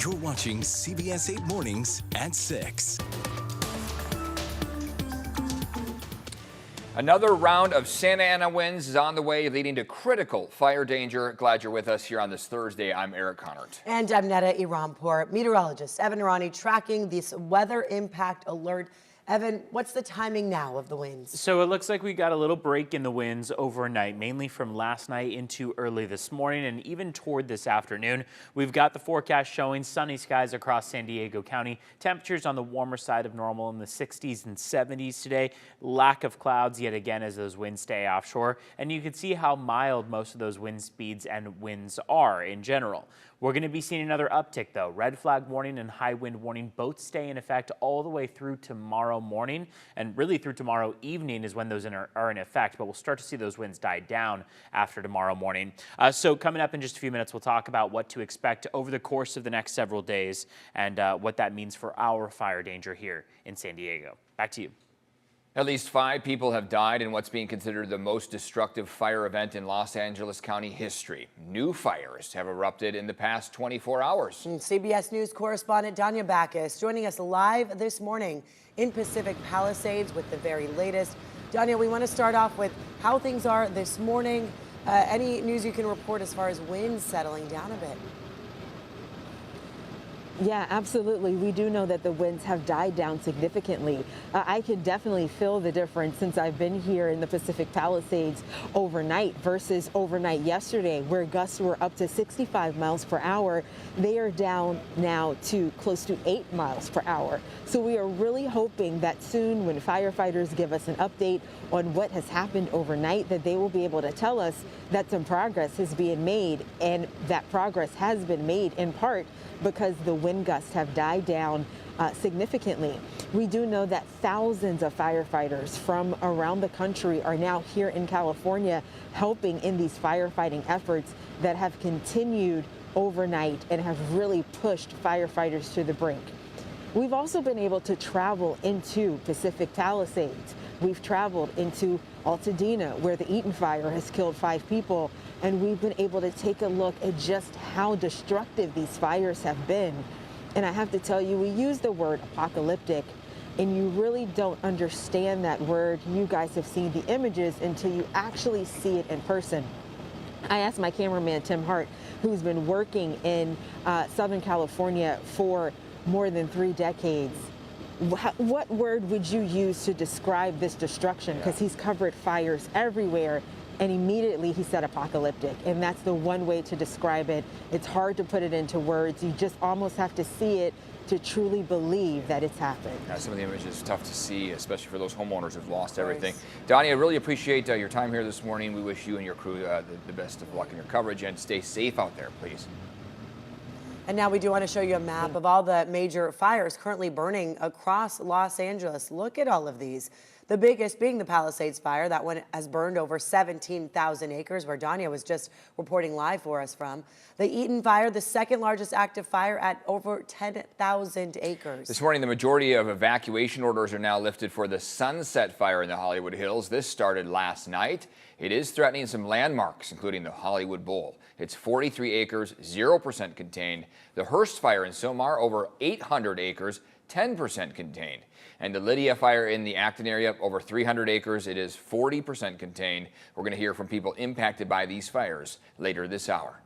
You're watching CBS 8 Mornings at 6. Another round of Santa Ana winds is on the way, leading to critical fire danger. Glad you're with us here on this Thursday. I'm Eric Connert. And I'm Netta Irampour. Meteorologist Evan Irani tracking this weather impact alert. Evan, what's the timing now of the winds? So it looks like we got a little break in the winds overnight, mainly from last night into early this morning and even toward this afternoon. We've got the forecast showing sunny skies across San Diego County. Temperatures on the warmer side of normal in the 60s and 70s today. Lack of clouds yet again as those winds stay offshore. And you can see how mild most of those wind speeds and winds are in general. We're going to be seeing another uptick though. Red flag warning and high wind warning both stay in effect all the way through tomorrow morning, and really through tomorrow evening is when those are in effect, but we'll start to see those winds die down after tomorrow morning. So coming up in just a few minutes, we'll talk about what to expect over the course of the next several days and what that means for our fire danger here in San Diego. Back to you. At least 5 people have died in what's being considered the most destructive fire event in Los Angeles County history. New fires have erupted in the past 24 hours. And CBS News correspondent Danya Backus joining us live this morning in Pacific Palisades with the very latest. Danya, we want to start off with how things are this morning. Any news you can report as far as winds settling down a bit? Yeah, absolutely. We do know that the winds have died down significantly. I can definitely feel the difference since I've been here in the Pacific Palisades overnight versus overnight yesterday, where gusts were up to 65 miles per hour. They are down now to close to 8 miles per hour. So we are really hoping that soon, when firefighters give us an update on what has happened overnight, that they will be able to tell us that some progress is being made, and that progress has been made in part because the wind gusts have died down significantly. We do know that thousands of firefighters from around the country are now here in California helping in these firefighting efforts that have continued overnight and have really pushed firefighters to the brink. We've also been able to travel into Pacific Palisades. We've traveled into Altadena, where the Eaton fire has killed 5 people, and we've been able to take a look at just how destructive these fires have been. And I have to tell you, we use the word apocalyptic, and you really don't understand that word. You guys have seen the images until you actually see it in person. I asked my cameraman, Tim Hart, who's been working in Southern California for more than 3 decades, what word would you use to describe this destruction? Because he's covered fires everywhere, and immediately he said apocalyptic, and that's the one way to describe it. It's hard to put it into words. You just almost have to see it to truly believe that it's happened. Yeah, some of the images are tough to see, especially for those homeowners who've lost everything. Donnie, I really appreciate your time here this morning. We wish you and your crew the best of luck in your coverage, and stay safe out there, please. And now we do want to show you a map of all the major fires currently burning across Los Angeles. Look at all of these. The biggest being the Palisades fire. That one has burned over 17,000 acres, where Danya was just reporting live for us from. The Eaton fire, the second largest active fire at over 10,000 acres. This morning, the majority of evacuation orders are now lifted for the Sunset fire in the Hollywood Hills. This started last night. It is threatening some landmarks, including the Hollywood Bowl. It's 43 acres, 0% contained. The Hearst fire in Somar, over 800 acres, 10% contained. And the Lydia fire in the Acton area, over 300 acres, it is 40% contained. We're going to hear from people impacted by these fires later this hour.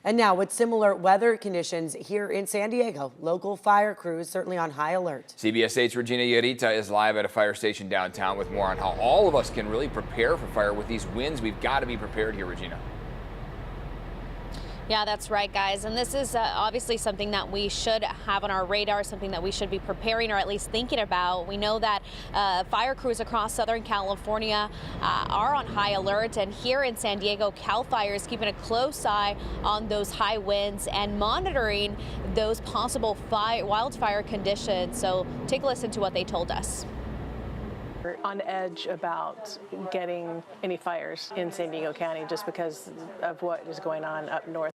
And now, with similar weather conditions here in San Diego, local fire crews certainly on high alert. CBS 8's Regina Yarita is live at a fire station downtown with more on how all of us can really prepare for fire with these winds. We've got to be prepared here, Regina. Yeah, that's right, guys. And this is obviously something that we should have on our radar, something that we should be preparing or at least thinking about. We know that fire crews across Southern California are on high alert. And here in San Diego, CAL FIRE is keeping a close eye on those high winds and monitoring those possible wildfire conditions. So take a listen to what they told us. We're on edge about getting any fires in San Diego County just because of what is going on up north.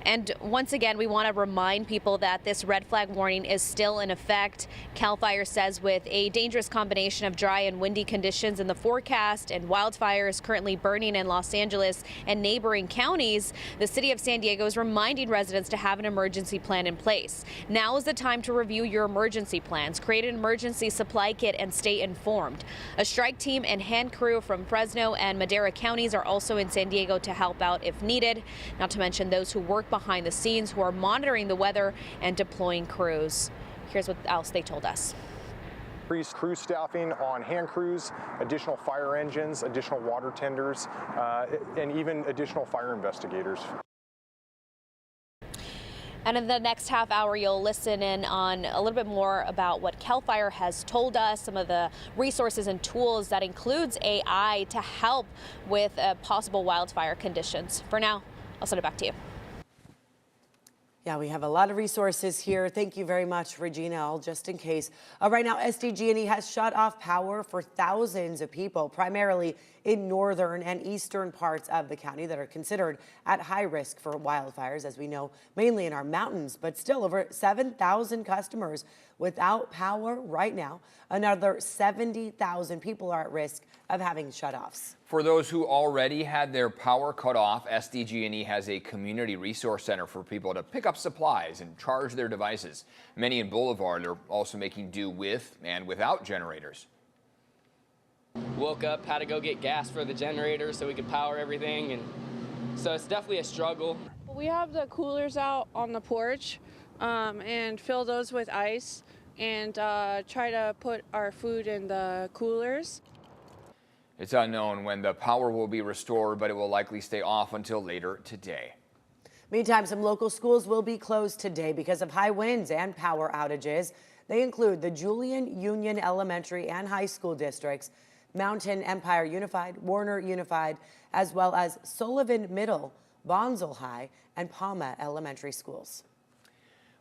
And once again, we want to remind people that this red flag warning is still in effect. CAL FIRE says with a dangerous combination of dry and windy conditions in the forecast and wildfires currently burning in Los Angeles and neighboring counties, the city of San Diego is reminding residents to have an emergency plan in place. Now is the time to review your emergency plans, create an emergency supply kit, and stay informed. A strike team and hand crew from Fresno and Madera counties are also in San Diego to help out if needed, not to mention those who work behind the scenes who are monitoring the weather and deploying crews. Here's what else they told us. Increased crew staffing on hand crews, additional fire engines, additional water tenders, and even additional fire investigators. And in the next half hour, you'll listen in on a little bit more about what CAL FIRE has told us, some of the resources and tools that includes AI to help with possible wildfire conditions. For now, I'll send it back to you. Yeah, we have a lot of resources here. Thank you very much, Regina. Just in case. Right now, SDG&E has shut off power for thousands of people, primarily in northern and eastern parts of the county that are considered at high risk for wildfires, as we know, mainly in our mountains, but still over 7,000 customers without power right now. Another 70,000 people are at risk of having shutoffs. For those who already had their power cut off, SDG&E has a community resource center for people to pick up supplies and charge their devices. Many in Boulevard are also making do with and without generators. Woke up, had to go get gas for the generator so we could power everything, and so it's definitely a struggle. We have the coolers out on the porch and fill those with ice and try to put our food in the coolers. It's unknown when the power will be restored, but it will likely stay off until later today. Meantime, some local schools will be closed today because of high winds and power outages. They include the Julian Union Elementary and High School districts, Mountain Empire Unified, Warner Unified, as well as Sullivan Middle, Bonsall High, and Palma Elementary Schools.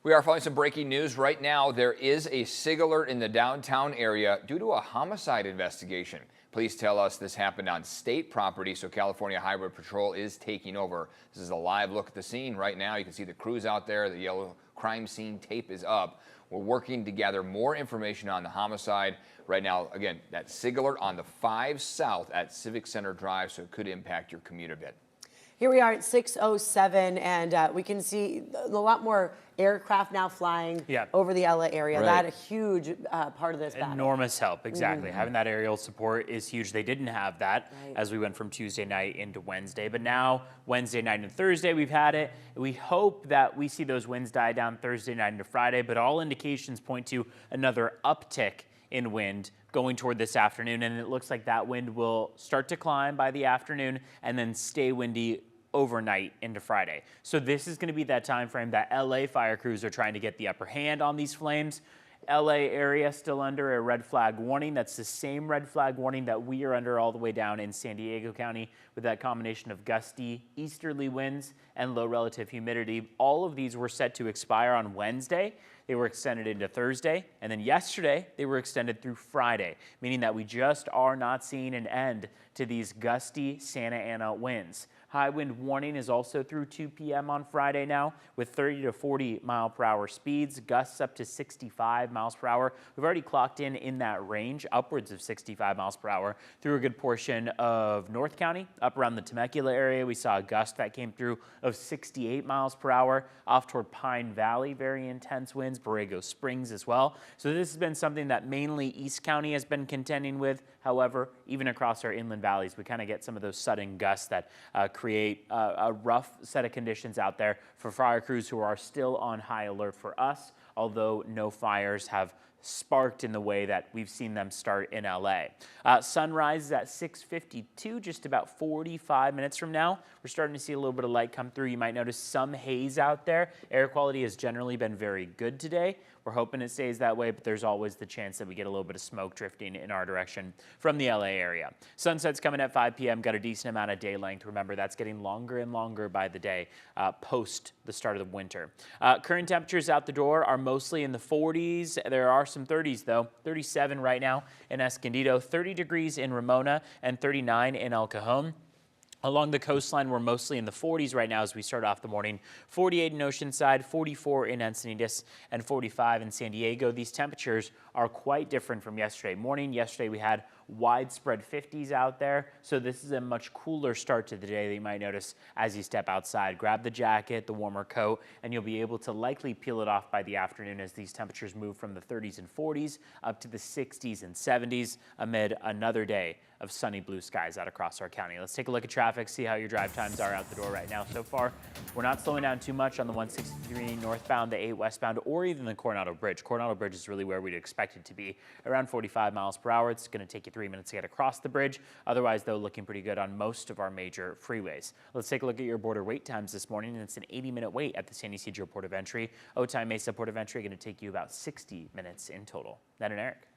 We are following some breaking news right now. There is a SIG alert in the downtown area due to a homicide investigation. Police tell us this happened on state property, so California Highway Patrol is taking over. This is a live look at the scene right now. You can see the crews out there. The yellow crime scene tape is up. We're working to gather more information on the homicide. Right now, again, that SIG alert on the 5 South at Civic Center Drive, so it could impact your commute a bit. Here we are at 6:07, and we can see a lot more aircraft now flying over the LA area. Right. That a huge part of this battle. Enormous help, exactly. Having that aerial support is huge. They didn't have that as we went from Tuesday night into Wednesday, but now Wednesday night and Thursday we've had it. We hope that we see those winds die down Thursday night into Friday, but all indications point to another uptick in wind going toward this afternoon, and it looks like that wind will start to climb by the afternoon and then stay windy overnight into Friday. So this is going to be that time frame that LA fire crews are trying to get the upper hand on these flames. LA area still under a red flag warning. That's the same red flag warning that we are under all the way down in San Diego County, with that combination of gusty easterly winds and low relative humidity. All of these were set to expire on Wednesday. They were extended into Thursday, and then yesterday they were extended through Friday, meaning that we just are not seeing an end to these gusty Santa Ana winds. High wind warning is also through 2 p.m. on Friday now, with 30 to 40 mile per hour speeds, gusts up to 65 miles per hour. We've already clocked in that range, upwards of 65 miles per hour through a good portion of North County. Up around the Temecula area, we saw a gust that came through of 68 miles per hour. Off toward Pine Valley, very intense winds, Borrego Springs as well. So this has been something that mainly East County has been contending with. However, even across our inland valleys, we kind of get some of those sudden gusts that create a rough set of conditions out there for fire crews who are still on high alert for us, although no fires have sparked in the way that we've seen them start in LA. Sunrise is at 6:52, just about 45 minutes from now. We're starting to see a little bit of light come through. You might notice some haze out there. Air quality has generally been very good today. We're hoping it stays that way, but there's always the chance that we get a little bit of smoke drifting in our direction from the LA area. Sunset's coming at 5 p.m. Got a decent amount of day length. Remember, that's getting longer and longer by the day post the start of the winter. Current temperatures out the door are mostly in the 40s. There are some 30s, though. 37 right now in Escondido, 30 degrees in Ramona, and 39 in El Cajon. Along the coastline, we're mostly in the 40s right now as we start off the morning. 48 in Oceanside, 44 in Encinitas, and 45 in San Diego. These temperatures are quite different from yesterday morning. Yesterday we had widespread 50s out there, so this is a much cooler start to the day that you might notice as you step outside. Grab the jacket, the warmer coat, and you'll be able to likely peel it off by the afternoon as these temperatures move from the 30s and 40s up to the 60s and 70s amid another day of sunny blue skies out across our county. Let's take a look at traffic, see how your drive times are out the door right now. So far, we're not slowing down too much on the 163 northbound, the 8 westbound, or even the Coronado Bridge. Coronado Bridge is really where we'd expect it to be, around 45 miles per hour. It's going to take you 3 minutes to get across the bridge. Otherwise, though, looking pretty good on most of our major freeways. Let's take a look at your border wait times this morning, and it's an 80-minute wait at the San Ysidro Port of Entry. Otay Mesa Port of Entry going to take you about 60 minutes in total. Ned and Eric.